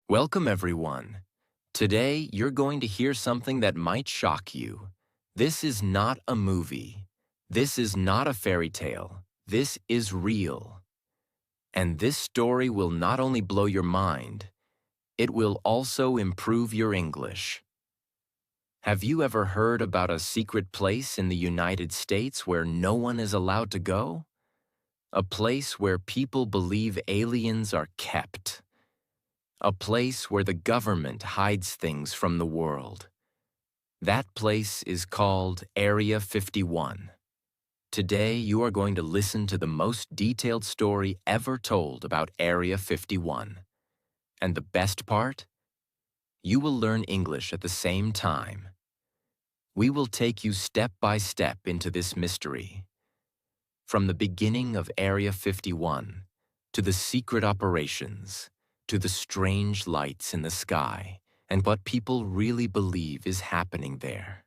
Welcome, everyone. Today, you're going to hear something that might shock you. This is not a movie. This is not a fairy tale. This is real. And this story will not only blow your mind, it will also improve your English. Have you ever heard about a secret place in the United States where no one is allowed to go? A place where people believe aliens are kept. A place where the government hides things from the world. That place is called Area 51. Today, you are going to listen to the most detailed story ever told about Area 51. And the best part? You will learn English at the same time. We will take you step by step into this mystery. From the beginning of Area 51 to the secret operations, to the strange lights in the sky, and what people really believe is happening there.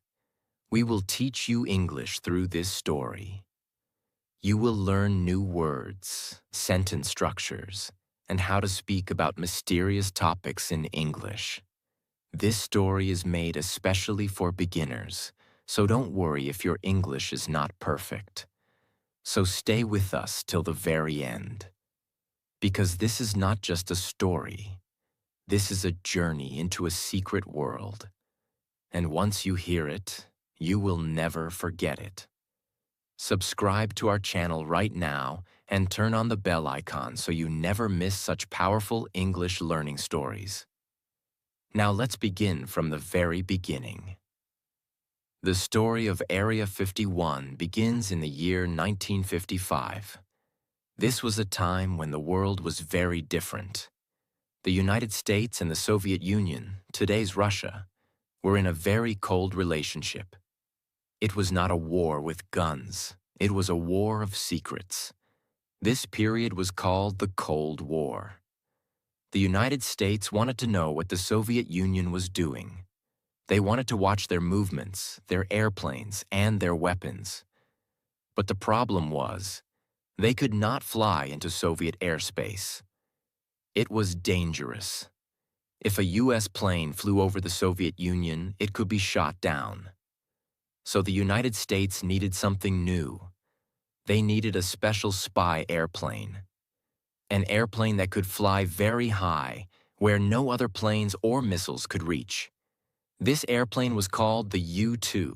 We will teach you English through this story. You will learn new words, sentence structures, and how to speak about mysterious topics in English. This story is made especially for beginners, so don't worry if your English is not perfect. So stay with us till the very end. Because this is not just a story. This is a journey into a secret world. And once you hear it, you will never forget it. Subscribe to our channel right now and turn on the bell icon so you never miss such powerful English learning stories. Now let's begin from the very beginning. The story of Area 51 begins in the year 1955. This was a time when the world was very different. The United States and the Soviet Union, today's Russia, were in a very cold relationship. It was not a war with guns. It was a war of secrets. This period was called the Cold War. The United States wanted to know what the Soviet Union was doing. They wanted to watch their movements, their airplanes, and their weapons. But the problem was, they could not fly into Soviet airspace. It was dangerous. If a U.S. plane flew over the Soviet Union, it could be shot down. So the United States needed something new. They needed a special spy airplane. An airplane that could fly very high, where no other planes or missiles could reach. This airplane was called the U-2.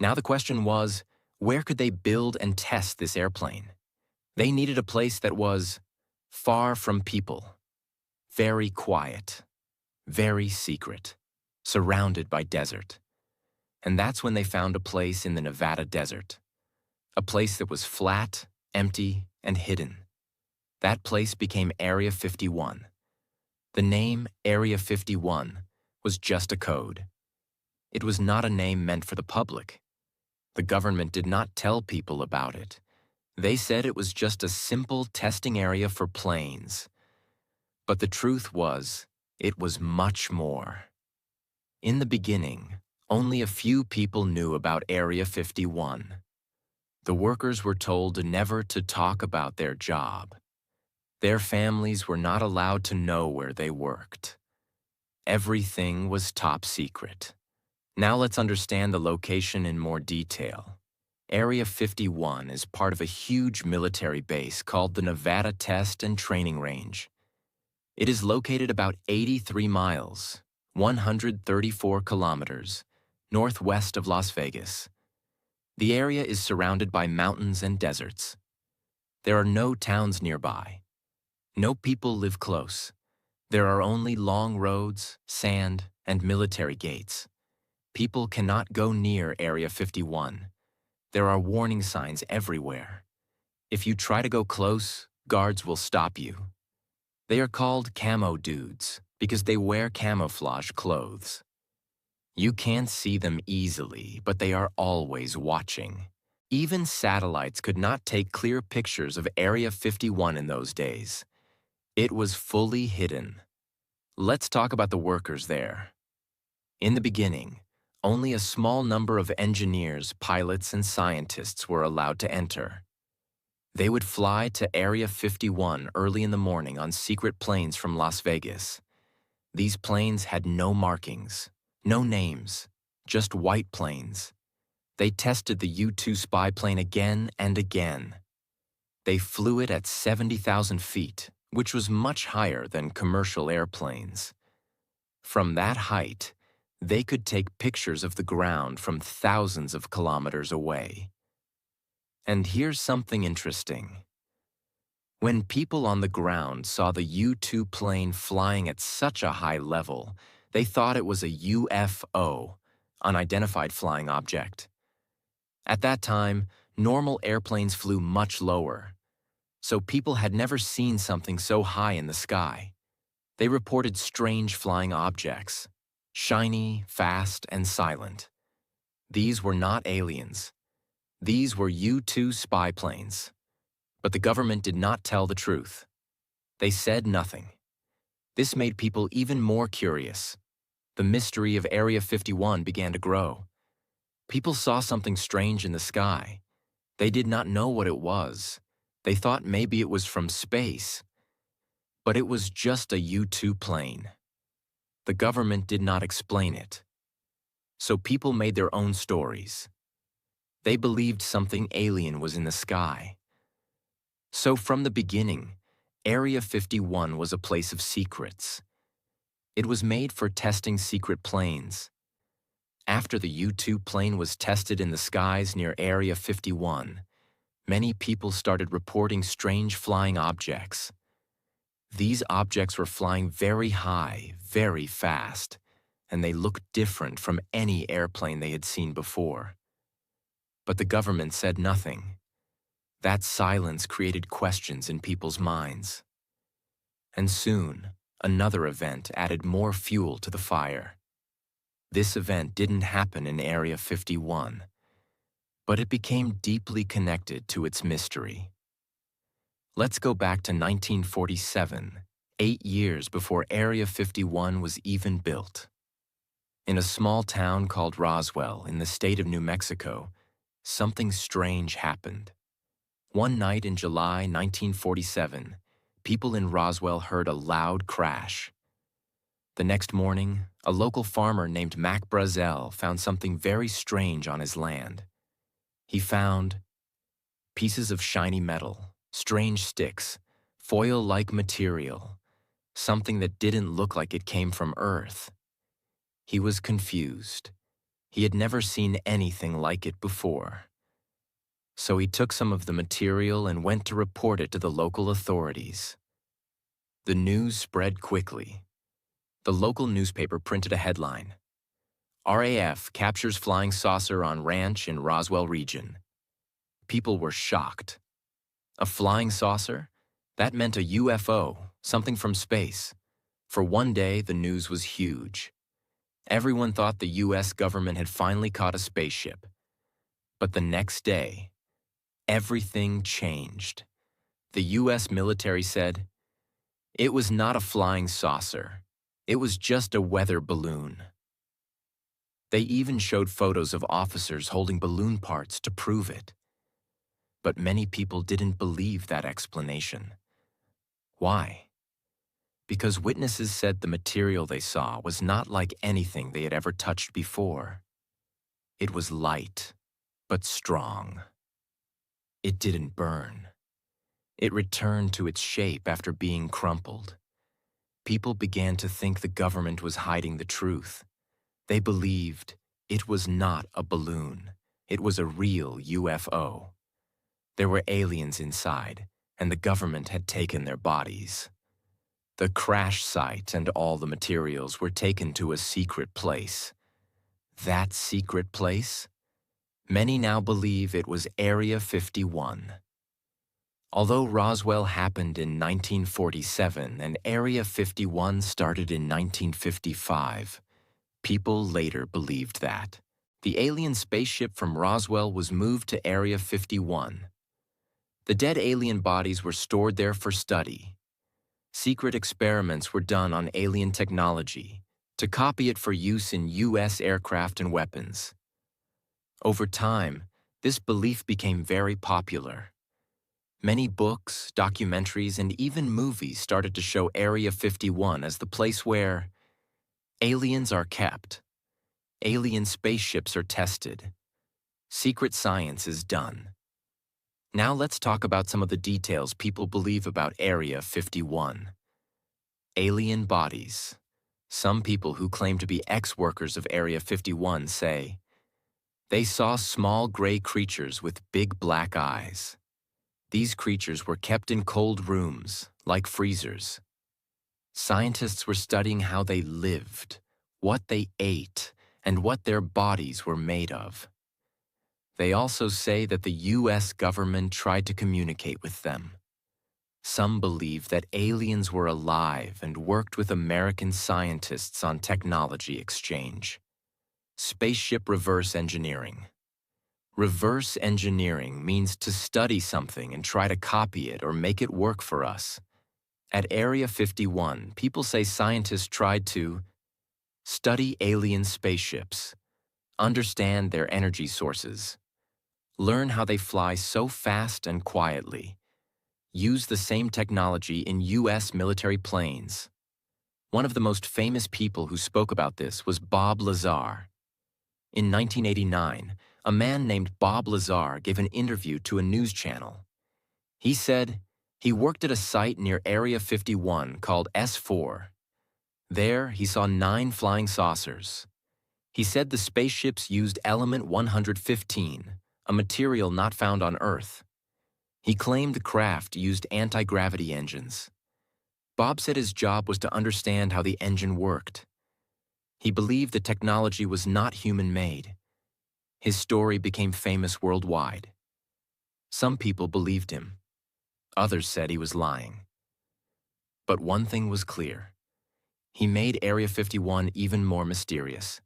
Now the question was, where could they build and test this airplane? They needed a place that was far from people, very quiet, very secret, surrounded by desert. And that's when they found a place in the Nevada desert, a place that was flat, empty, and hidden. That place became Area 51. The name Area 51 was just a code. It was not a name meant for the public. The government did not tell people about it. They said it was just a simple testing area for planes. But the truth was, it was much more. In the beginning, only a few people knew about Area 51. The workers were told never to talk about their job. Their families were not allowed to know where they worked. Everything was top secret. Now let's understand the location in more detail. Area 51 is part of a huge military base called the Nevada Test and Training Range. It is located about 83 miles, 134 kilometers, northwest of Las Vegas. The area is surrounded by mountains and deserts. There are no towns nearby. No people live close. There are only long roads, sand, and military gates. People cannot go near Area 51. There are warning signs everywhere. If you try to go close, guards will stop you. They are called camo dudes because they wear camouflage clothes. You can't see them easily, but they are always watching. Even satellites could not take clear pictures of Area 51 in those days. It was fully hidden. Let's talk about the workers there. In the beginning, only a small number of engineers, pilots, and scientists were allowed to enter. They would fly to Area 51 early in the morning on secret planes from Las Vegas. These planes had no markings, no names, just white planes. They tested the U-2 spy plane again and again. They flew it at 70,000 feet, which was much higher than commercial airplanes. From that height, they could take pictures of the ground from thousands of kilometers away. And here's something interesting. When people on the ground saw the U-2 plane flying at such a high level, they thought it was a UFO, unidentified flying object. At that time, normal airplanes flew much lower, so people had never seen something so high in the sky. They reported strange flying objects, shiny, fast, and silent. These were not aliens. These were U-2 spy planes. But the government did not tell the truth. They said nothing. This made people even more curious. The mystery of Area 51 began to grow. People saw something strange in the sky. They did not know what it was. They thought maybe it was from space. But it was just a U-2 plane. The government did not explain it. So people made their own stories. They believed something alien was in the sky. So from the beginning, Area 51 was a place of secrets. It was made for testing secret planes. After the U-2 plane was tested in the skies near Area 51, many people started reporting strange flying objects. These objects were flying very high, very fast, and they looked different from any airplane they had seen before. But the government said nothing. That silence created questions in people's minds. And soon, another event added more fuel to the fire. This event didn't happen in Area 51, but it became deeply connected to its mystery. Let's go back to 1947, 8 years before Area 51 was even built. In a small town called Roswell in the state of New Mexico, something strange happened. One night in July 1947, people in Roswell heard a loud crash. The next morning, a local farmer named Mac Brazel found something very strange on his land. He found pieces of shiny metal, strange sticks, foil-like material, something that didn't look like it came from Earth. He was confused. He had never seen anything like it before. So he took some of the material and went to report it to the local authorities. The news spread quickly. The local newspaper printed a headline: RAF captures flying saucer on ranch in Roswell region. People were shocked. A flying saucer? That meant a UFO, something from space. For one day, the news was huge. Everyone thought the US government had finally caught a spaceship. But the next day, everything changed. The US military said, it was not a flying saucer. It was just a weather balloon. They even showed photos of officers holding balloon parts to prove it. But many people didn't believe that explanation. Why? Because witnesses said the material they saw was not like anything they had ever touched before. It was light, but strong. It didn't burn. It returned to its shape after being crumpled. People began to think the government was hiding the truth. They believed it was not a balloon. It was a real UFO. There were aliens inside, and the government had taken their bodies. The crash site and all the materials were taken to a secret place. That secret place? Many now believe it was Area 51. Although Roswell happened in 1947 and Area 51 started in 1955, people later believed that the alien spaceship from Roswell was moved to Area 51. The dead alien bodies were stored there for study. Secret experiments were done on alien technology to copy it for use in US aircraft and weapons. Over time, this belief became very popular. Many books, documentaries, and even movies started to show Area 51 as the place where Aliens are kept. Alien spaceships are tested. Secret science is done. Now let's talk about some of the details people believe about Area 51. Alien bodies. Some people who claim to be ex-workers of Area 51 say they saw small gray creatures with big black eyes. These creatures were kept in cold rooms, like freezers. Scientists were studying how they lived, what they ate, and what their bodies were made of. They also say that the US government tried to communicate with them. Some believe that aliens were alive and worked with American scientists on technology exchange. Spaceship reverse engineering. Reverse engineering means to study something and try to copy it or make it work for us. At Area 51, people say scientists tried to study alien spaceships, understand their energy sources, learn how they fly so fast and quietly, use the same technology in US military planes. One of the most famous people who spoke about this was Bob Lazar. In 1989, a man named Bob Lazar gave an interview to a news channel. He said he worked at a site near Area 51 called S4. There, he saw 9 flying saucers. He said the spaceships used element 115, a material not found on Earth. He claimed the craft used anti-gravity engines. Bob said his job was to understand how the engine worked. He believed the technology was not human-made. His story became famous worldwide. Some people believed him. Others said he was lying. But one thing was clear. He made Area 51 even more mysterious.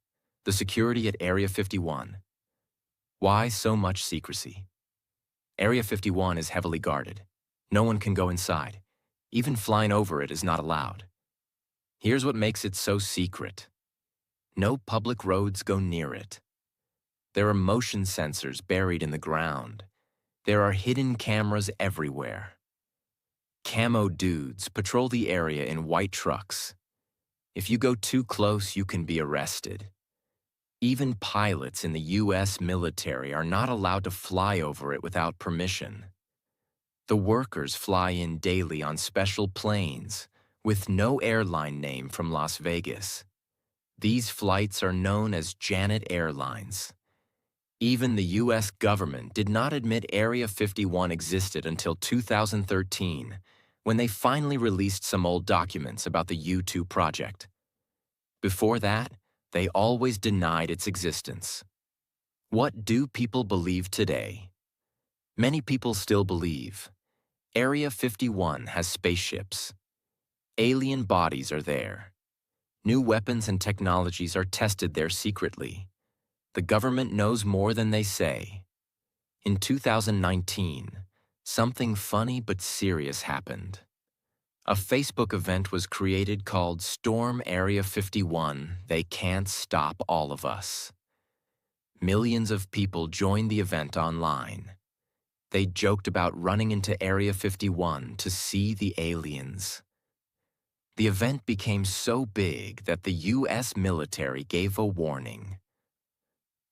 The security at Area 51. Why so much secrecy? Area 51 is heavily guarded. No one can go inside. Even flying over it is not allowed. Here's what makes it so secret. No public roads go near it. There are motion sensors buried in the ground. There are hidden cameras everywhere. Camo dudes patrol the area in white trucks. If you go too close, you can be arrested. Even pilots in the US military are not allowed to fly over it without permission. The workers fly in daily on special planes with no airline name from Las Vegas. These flights are known as Janet Airlines. Even the US government did not admit Area 51 existed until 2013, when they finally released some old documents about the U2 project. Before that, they always denied its existence. What do people believe today? Many people still believe Area 51 has spaceships. Alien bodies are there. New weapons and technologies are tested there secretly. The government knows more than they say. In 2019, something funny but serious happened. A Facebook event was created called Storm Area 51, They Can't Stop All of Us. Millions of people joined the event online. They joked about running into Area 51 to see the aliens. The event became so big that the US military gave a warning.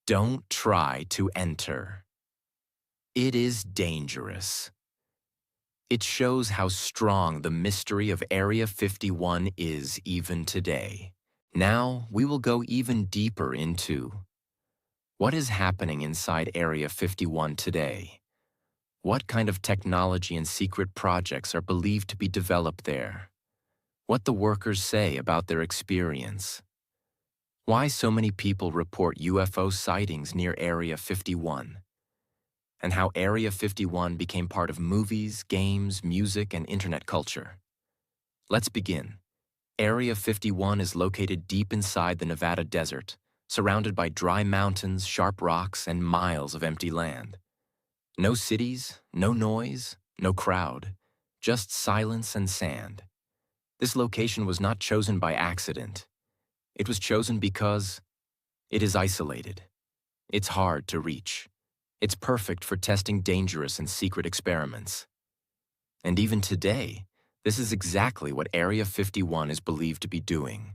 Don't try to enter. It is dangerous. It shows how strong the mystery of Area 51 is even today. Now, we will go even deeper into what is happening inside Area 51 today. What kind of technology and secret projects are believed to be developed there? What the workers say about their experience. Why so many people report UFO sightings near Area 51. And how Area 51 became part of movies, games, music, and internet culture. Let's begin. Area 51 is located deep inside the Nevada desert, surrounded by dry mountains, sharp rocks, and miles of empty land. No cities, no noise, no crowd, just silence and sand. This location was not chosen by accident. It was chosen because it is isolated. It's hard to reach. It's perfect for testing dangerous and secret experiments. And even today, this is exactly what Area 51 is believed to be doing.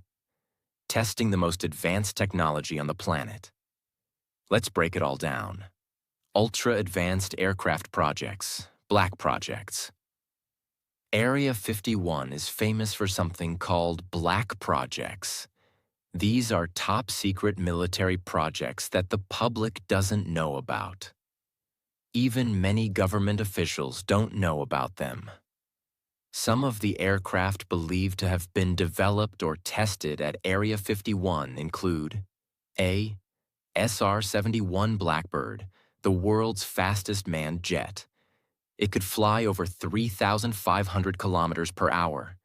testing the most advanced technology on the planet. Let's break it all down. Ultra-advanced aircraft projects, black projects. Area 51 is famous for something called black projects. These are top-secret military projects that the public doesn't know about. Even many government officials don't know about them. Some of the aircraft believed to have been developed or tested at Area 51 include A. SR-71 Blackbird, the world's fastest manned jet. It could fly over 3,500 kilometers per hour.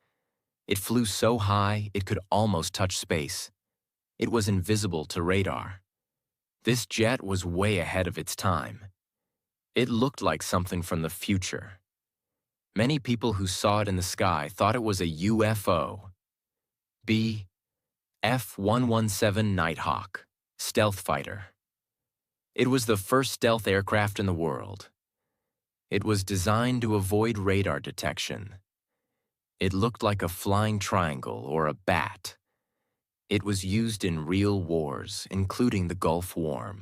It flew so high it could almost touch space. It was invisible to radar. This jet was way ahead of its time. It looked like something from the future. Many people who saw it in the sky thought it was a UFO. B. F-117 Nighthawk, stealth fighter. It was the first stealth aircraft in the world. It was designed to avoid radar detection. It looked like a flying triangle or a bat. It was used in real wars, including the Gulf War.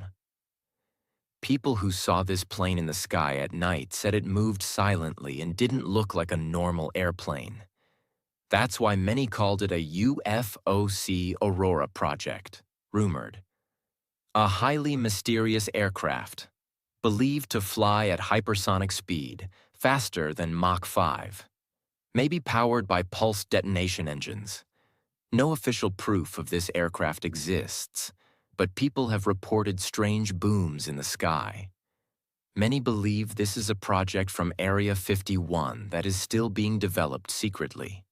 People who saw this plane in the sky at night said it moved silently and didn't look like a normal airplane. That's why many called it a UFOC Aurora project, rumored. A highly mysterious aircraft, believed to fly at hypersonic speed, faster than Mach 5, maybe powered by pulse detonation engines. No official proof of this aircraft exists, but people have reported strange booms in the sky. Many believe this is a project from Area 51 that is still being developed secretly.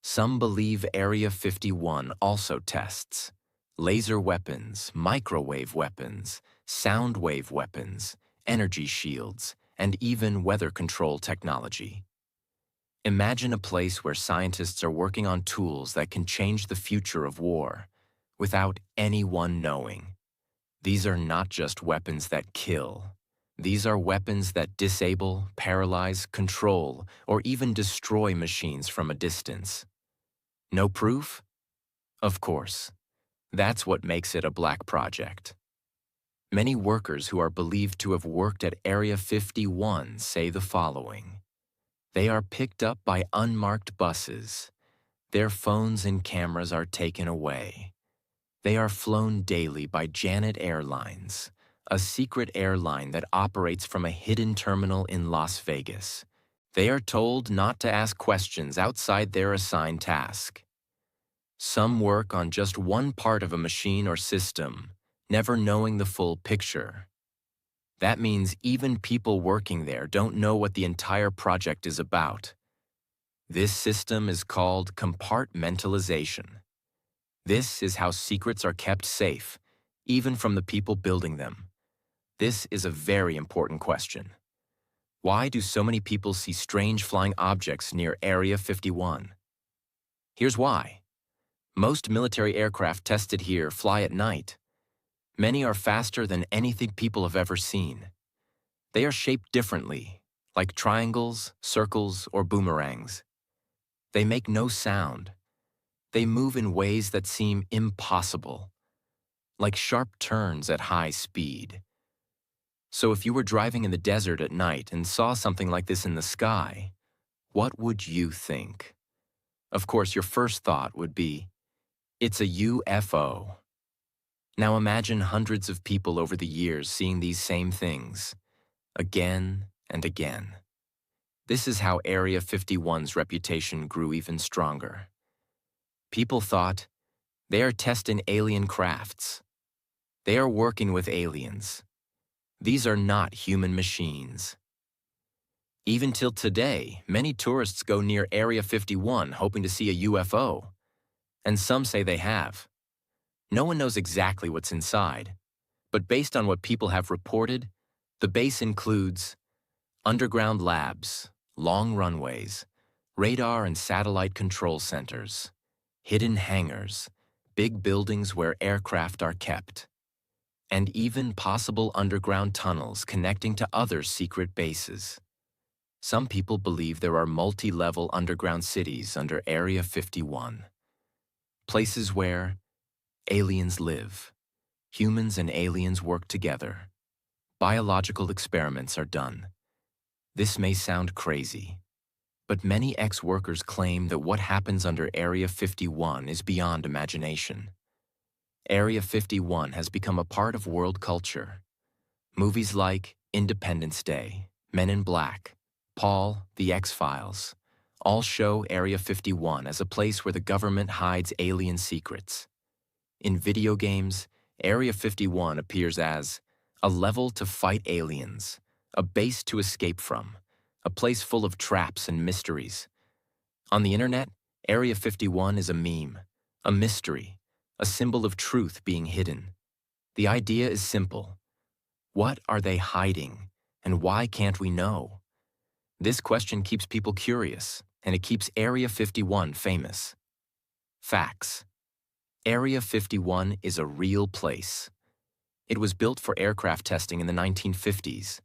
Some believe Area 51 also tests laser weapons, microwave weapons, sound wave weapons, energy shields, and even weather control technology. Imagine a place where scientists are working on tools that can change the future of war without anyone knowing. These are not just weapons that kill. These are weapons that disable, paralyze, control, or even destroy machines from a distance. No proof? Of course. That's what makes it a black project. Many workers who are believed to have worked at Area 51 say the following. They are picked up by unmarked buses. Their phones and cameras are taken away. They are flown daily by Janet Airlines, a secret airline that operates from a hidden terminal in Las Vegas. They are told not to ask questions outside their assigned task. Some work on just one part of a machine or system, never knowing the full picture. That means even people working there don't know what the entire project is about. This system is called compartmentalization. This is how secrets are kept safe, even from the people building them. This is a very important question. Why do so many people see strange flying objects near Area 51? Here's why. Most military aircraft tested here fly at night. Many are faster than anything people have ever seen. They are shaped differently, like triangles, circles, or boomerangs. They make no sound. They move in ways that seem impossible, like sharp turns at high speed. So if you were driving in the desert at night and saw something like this in the sky, what would you think? Of course, your first thought would be, it's a UFO. Now imagine hundreds of people over the years seeing these same things, again and again. This is how Area 51's reputation grew even stronger. People thought, they are testing alien crafts. They are working with aliens. These are not human machines. Even till today, many tourists go near Area 51 hoping to see a UFO. And some say they have. No one knows exactly what's inside, but based on what people have reported, the base includes underground labs, long runways, radar and satellite control centers, hidden hangars, big buildings where aircraft are kept, and even possible underground tunnels connecting to other secret bases. Some people believe there are multi-level underground cities under Area 51. places where aliens live. Humans and aliens work together. Biological experiments are done. This may sound crazy, but many ex-workers claim that what happens under Area 51 is beyond imagination. Area 51 has become a part of world culture. Movies like Independence Day, Men in Black, Paul, The X-Files, all show Area 51 as a place where the government hides alien secrets. In video games, Area 51 appears as a level to fight aliens, a base to escape from, a place full of traps and mysteries. On the internet, Area 51 is a meme, a mystery, a symbol of truth being hidden. The idea is simple. What are they hiding, and why can't we know? This question keeps people curious, and it keeps Area 51 famous. Facts. Area 51 is a real place. It was built for aircraft testing in the 1950s.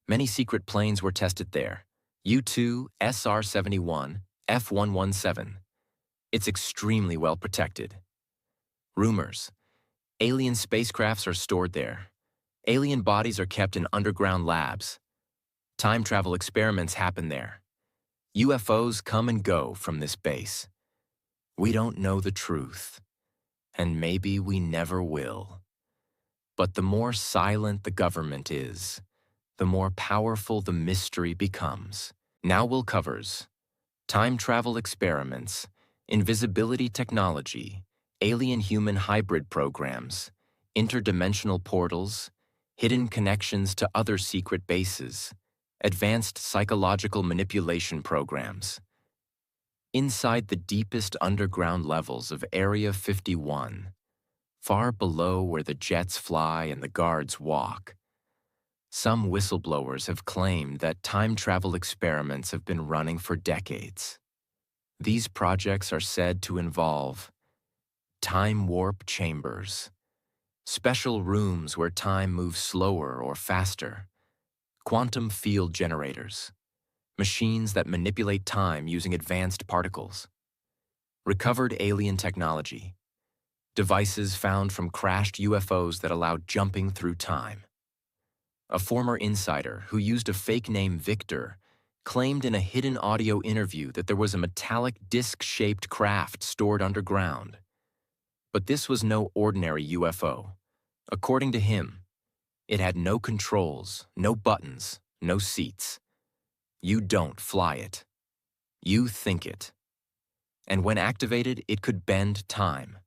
Many secret planes were tested there. U-2, SR-71, F-117. It's extremely well protected. Rumors. Alien spacecrafts are stored there. Alien bodies are kept in underground labs. Time travel experiments happen there. UFOs come and go from this base. We don't know the truth, and maybe we never will. But the more silent the government is, the more powerful the mystery becomes. Now we'll covers time travel experiments, invisibility technology, alien-human hybrid programs, interdimensional portals, hidden connections to other secret bases, advanced psychological manipulation programs. Inside the deepest underground levels of Area 51, far below where the jets fly and the guards walk, some whistleblowers have claimed that time travel experiments have been running for decades. These projects are said to involve time warp chambers, special rooms where time moves slower or faster, quantum field generators, machines that manipulate time using advanced particles, recovered alien technology, devices found from crashed UFOs that allow jumping through time. A former insider who used a fake name Victor claimed in a hidden audio interview that there was a metallic disc-shaped craft stored underground. But this was no ordinary UFO. According to him, it had no controls, no buttons, no seats. You don't fly it. You think it. And when activated, it could bend time,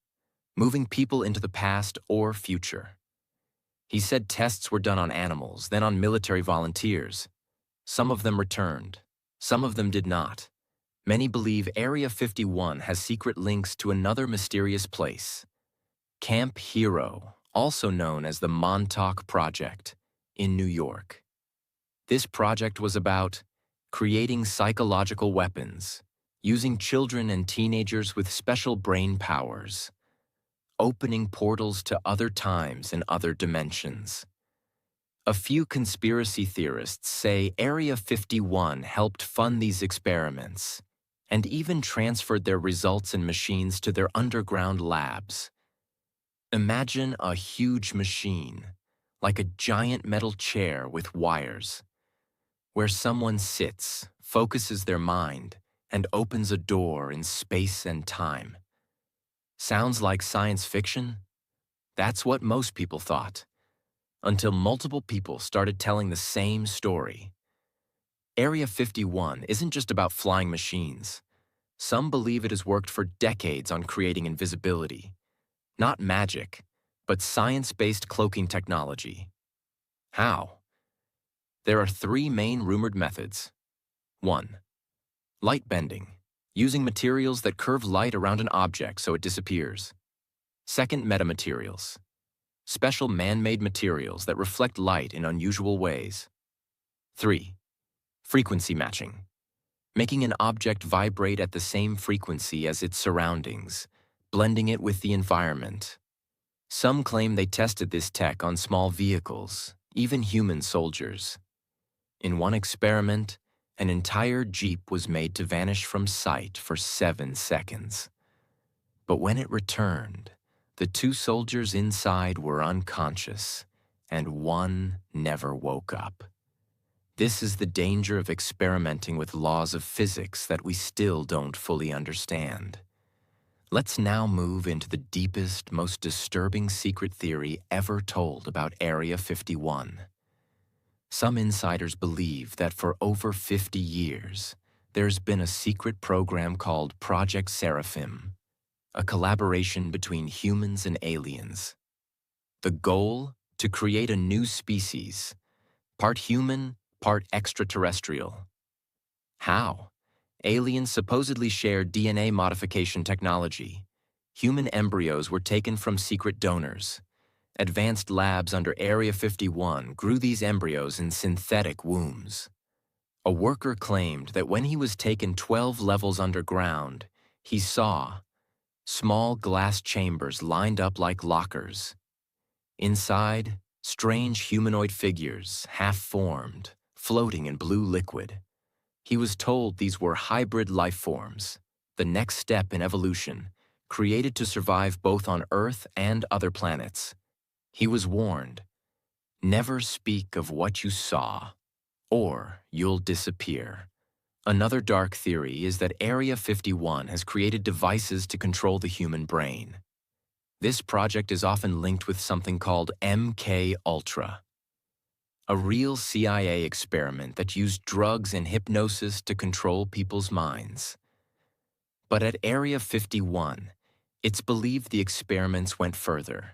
moving people into the past or future. He said tests were done on animals, then on military volunteers. Some of them returned. Some of them did not. Many believe Area 51 has secret links to another mysterious place, Camp Hero, also known as the Montauk Project, in New York. This project was about creating psychological weapons, using children and teenagers with special brain powers, opening portals to other times and other dimensions. A few conspiracy theorists say Area 51 helped fund these experiments and even transferred their results and machines to their underground labs. Imagine a huge machine, like a giant metal chair with wires, where someone sits, focuses their mind, and opens a door in space and time. Sounds like science fiction? That's what most people thought, until multiple people started telling the same story. Area 51 isn't just about flying machines. Some believe it has worked for decades on creating invisibility. Not magic, but science-based cloaking technology. How? There are three main rumored methods. 1. Light bending, using materials that curve light around an object so it disappears. 2nd, metamaterials, special man-made materials that reflect light in unusual ways. 3. Frequency matching, making an object vibrate at the same frequency as its surroundings, blending it with the environment. Some claim they tested this tech on small vehicles, even human soldiers. In one experiment, an entire Jeep was made to vanish from sight for 7 seconds. But when it returned, the two soldiers inside were unconscious, and one never woke up. This is the danger of experimenting with laws of physics that we still don't fully understand. Let's now move into the deepest, most disturbing secret theory ever told about Area 51. Some insiders believe that for over 50 years, there's been a secret program called Project Seraphim, a collaboration between humans and aliens. The goal? To create a new species, part human, part extraterrestrial. How? Aliens supposedly share DNA modification technology. Human embryos were taken from secret donors. Advanced labs under Area 51 grew these embryos in synthetic wombs. A worker claimed that when he was taken 12 levels underground, he saw small glass chambers lined up like lockers. Inside, strange humanoid figures, half-formed, floating in blue liquid. He was told these were hybrid life forms, the next step in evolution, created to survive both on Earth and other planets. He was warned, never speak of what you saw, or you'll disappear. Another dark theory is that Area 51 has created devices to control the human brain. This project is often linked with something called MK Ultra, a real CIA experiment that used drugs and hypnosis to control people's minds. But at Area 51, it's believed the experiments went further,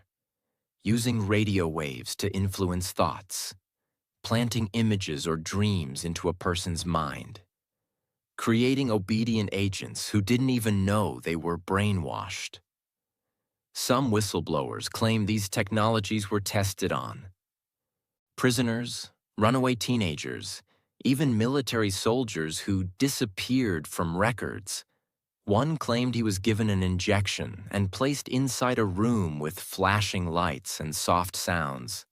using radio waves to influence thoughts, planting images or dreams into a person's mind, creating obedient agents who didn't even know they were brainwashed. Some whistleblowers claim these technologies were tested on prisoners, runaway teenagers, even military soldiers who disappeared from records. One claimed he was given an injection and placed inside a room with flashing lights and soft sounds.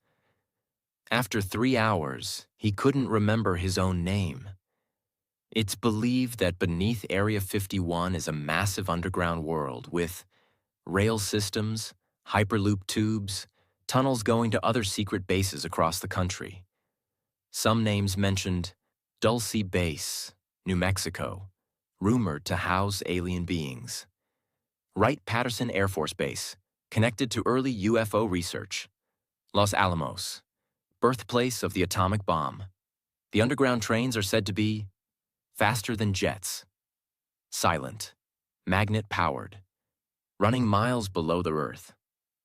After 3 hours, he couldn't remember his own name. It's believed that beneath Area 51 is a massive underground world with rail systems, hyperloop tubes, tunnels going to other secret bases across the country. Some names mentioned Dulce Base, New Mexico, rumored to house alien beings. Wright-Patterson Air Force Base, connected to early UFO research. Los Alamos, birthplace of the atomic bomb. The underground trains are said to be faster than jets, silent, magnet-powered, running miles below the Earth.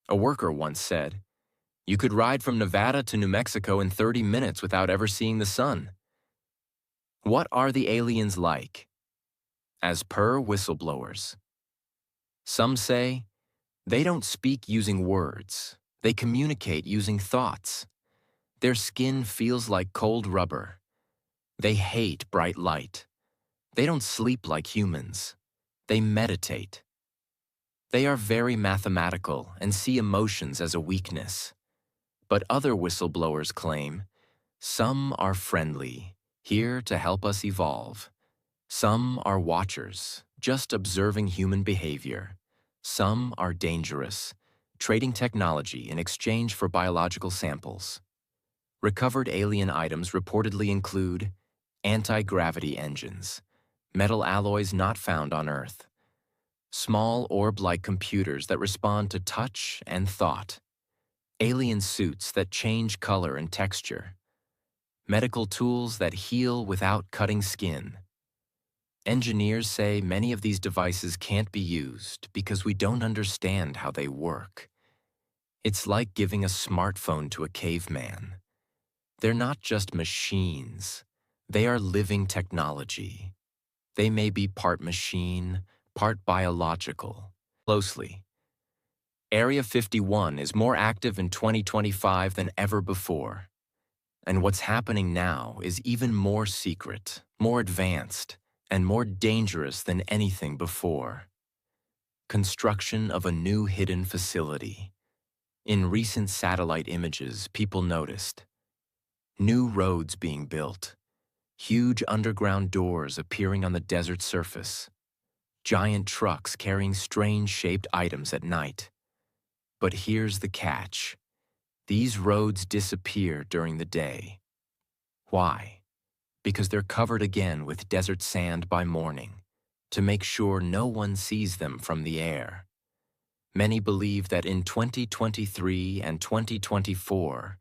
A worker once said, "You could ride from Nevada to New Mexico in 30 minutes without ever seeing the sun." What are the aliens like? As per whistleblowers, some say they don't speak using words. They communicate using thoughts. Their skin feels like cold rubber. They hate bright light. They don't sleep like humans. They meditate. They are very mathematical and see emotions as a weakness. But other whistleblowers claim some are friendly, here to help us evolve. Some are watchers, just observing human behavior. Some are dangerous, trading technology in exchange for biological samples. Recovered alien items reportedly include anti-gravity engines, metal alloys not found on Earth, small orb-like computers that respond to touch and thought, alien suits that change color and texture, medical tools that heal without cutting skin. Engineers say many of these devices can't be used because we don't understand how they work. It's like giving a smartphone to a caveman. They're not just machines. They are living technology. They may be part machine, part biological. Closely. Area 51 is more active in 2025 than ever before. And what's happening now is even more secret, more advanced, and more dangerous than anything before. Construction of a new hidden facility. In recent satellite images, people noticed new roads being built, huge underground doors appearing on the desert surface, giant trucks carrying strange-shaped items at night. But here's the catch. These roads disappear during the day. Why? Because they're covered again with desert sand by morning, to make sure no one sees them from the air. Many believe that in 2023 and 2024,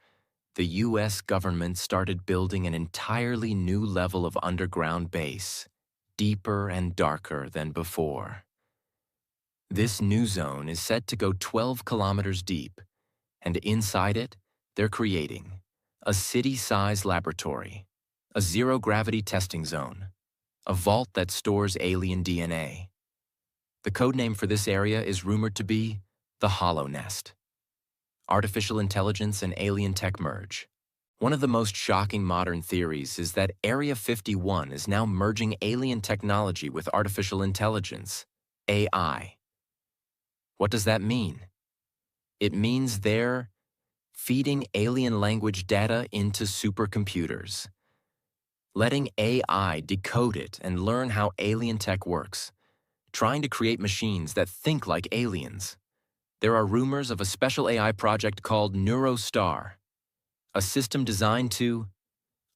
the U.S. government started building an entirely new level of underground base, deeper and darker than before. This new zone is said to go 12 kilometers deep, and inside it, they're creating a city-sized laboratory, a zero-gravity testing zone, a vault that stores alien DNA. The codename for this area is rumored to be the Hollow Nest. Artificial intelligence and alien tech merge. One of the most shocking modern theories is that Area 51 is now merging alien technology with artificial intelligence, AI. What does that mean? It means they're feeding alien language data into supercomputers, letting AI decode it and learn how alien tech works, trying to create machines that think like aliens. There are rumors of a special AI project called NeuroStar, a system designed to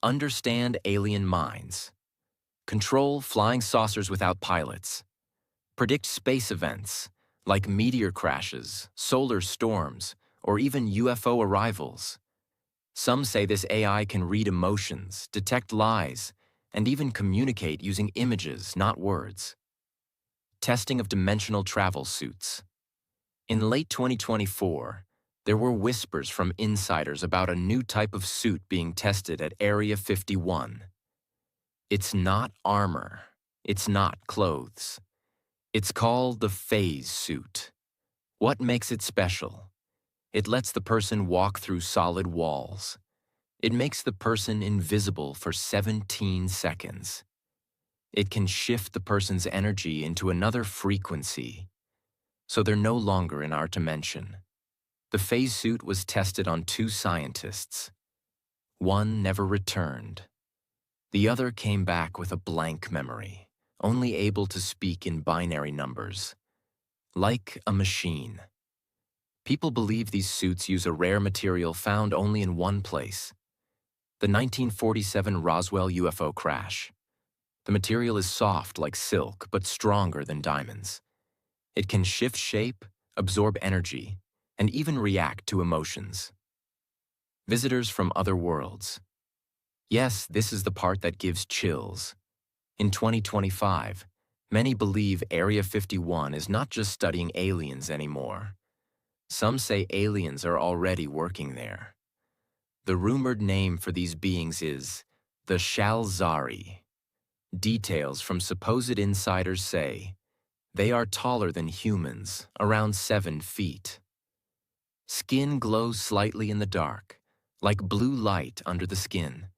understand alien minds, control flying saucers without pilots, predict space events like meteor crashes, solar storms, or even UFO arrivals. Some say this AI can read emotions, detect lies, and even communicate using images, not words. Testing of dimensional travel suits. In late 2024, there were whispers from insiders about a new type of suit being tested at Area 51. It's not armor. It's not clothes. It's called the phase suit. What makes it special? It lets the person walk through solid walls. It makes the person invisible for 17 seconds. It can shift the person's energy into another frequency, so they're no longer in our dimension. The phase suit was tested on 2 scientists. One never returned. The other came back with a blank memory, only able to speak in binary numbers, like a machine. People believe these suits use a rare material found only in one place, the 1947 Roswell UFO crash. The material is soft like silk, but stronger than diamonds. It can shift shape, absorb energy, and even react to emotions. Visitors from other worlds. Yes, this is the part that gives chills. In 2025, many believe Area 51 is not just studying aliens anymore. Some say aliens are already working there. The rumored name for these beings is the Shalzari. Details from supposed insiders say they are taller than humans, around 7 feet. Skin glows slightly in the dark, like blue light under the skin.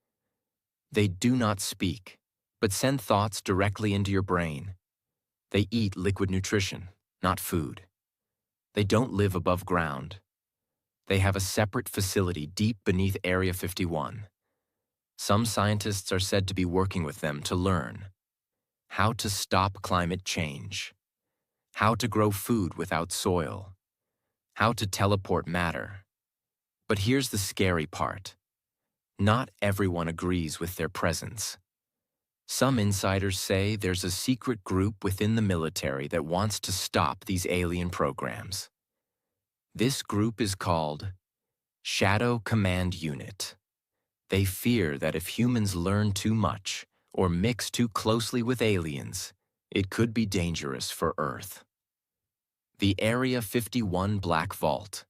They do not speak, but send thoughts directly into your brain. They eat liquid nutrition, not food. They don't live above ground. They have a separate facility deep beneath Area 51. Some scientists are said to be working with them to learn how to stop climate change, how to grow food without soil, how to teleport matter. But here's the scary part. Not everyone agrees with their presence. Some insiders say there's a secret group within the military that wants to stop these alien programs. This group is called Shadow Command Unit. They fear that if humans learn too much or mix too closely with aliens, it could be dangerous for Earth. The Area 51 Black Vault.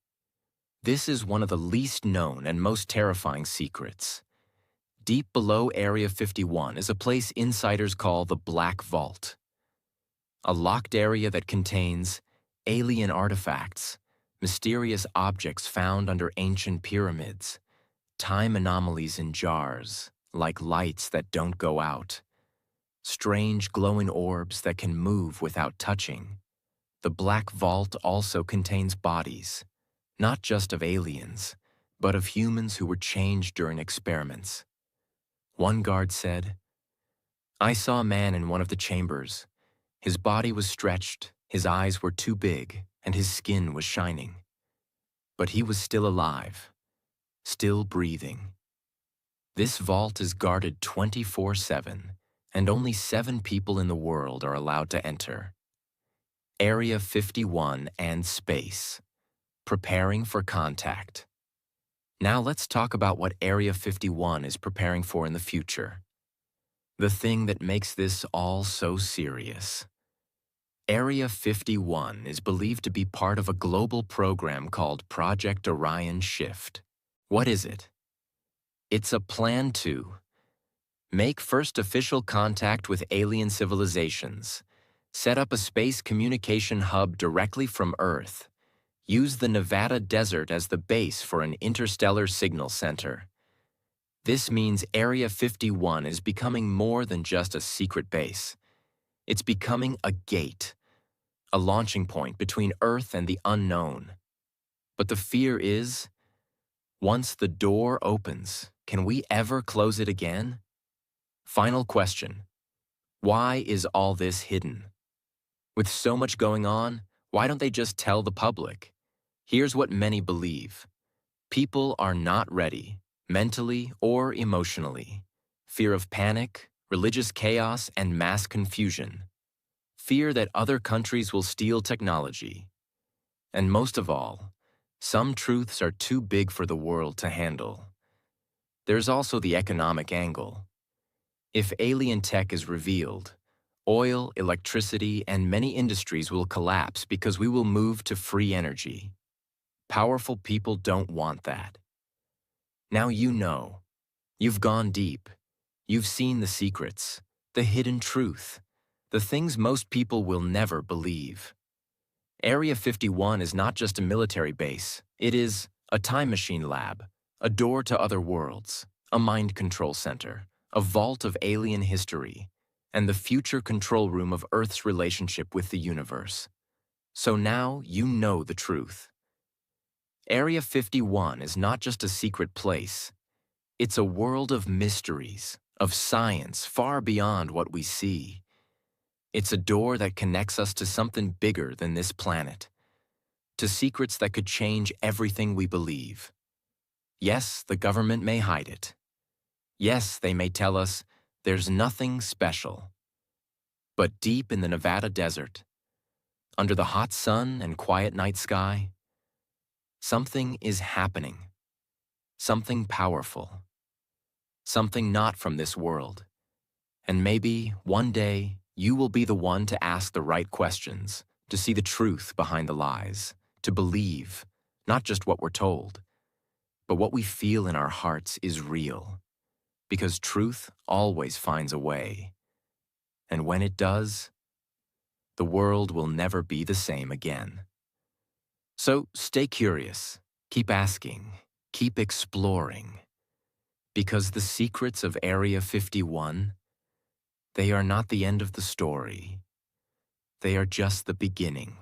This is one of the least known and most terrifying secrets. Deep below Area 51 is a place insiders call the Black Vault. A locked area that contains alien artifacts, mysterious objects found under ancient pyramids, time anomalies in jars, like lights that don't go out, strange glowing orbs that can move without touching. The Black Vault also contains bodies, not just of aliens, but of humans who were changed during experiments. One guard said, "I saw a man in one of the chambers. His body was stretched, his eyes were too big, and his skin was shining. But he was still alive, still breathing. This vault is guarded 24/7, and only 7 people in the world are allowed to enter. Area 51 and space, preparing for contact. Now let's talk about what Area 51 is preparing for in the future. The thing that makes this all so serious. Area 51 is believed to be part of a global program called Project Orion Shift. What is it? It's a plan to make first official contact with alien civilizations, set up a space communication hub directly from Earth, use the Nevada desert as the base for an interstellar signal center. This means Area 51 is becoming more than just a secret base. It's becoming a gate, a launching point between Earth and the unknown. But the fear is, once the door opens, can we ever close it again? Final question. Why is all this hidden? With so much going on, why don't they just tell the public? Here's what many believe. People are not ready, mentally or emotionally. Fear of panic, religious chaos, and mass confusion. Fear that other countries will steal technology. And most of all, some truths are too big for the world to handle. There's also the economic angle. If alien tech is revealed, oil, electricity, and many industries will collapse because we will move to free energy. Powerful people don't want that. Now you know. You've gone deep. You've seen the secrets, the hidden truth, the things most people will never believe. Area 51 is not just a military base. It is a time machine lab, a door to other worlds, a mind control center, a vault of alien history, and the future control room of Earth's relationship with the universe. So now you know the truth. Area 51 is not just a secret place. It's a world of mysteries, of science far beyond what we see. It's a door that connects us to something bigger than this planet, to secrets that could change everything we believe. Yes, the government may hide it. Yes, they may tell us there's nothing special. But deep in the Nevada desert, under the hot sun and quiet night sky, something is happening. Something powerful. Something not from this world. And maybe, one day, you will be the one to ask the right questions, to see the truth behind the lies, to believe, not just what we're told, but what we feel in our hearts is real. Because truth always finds a way. And when it does, the world will never be the same again. So stay curious, keep asking, keep exploring. Because the secrets of Area 51, they are not the end of the story. They are just the beginning.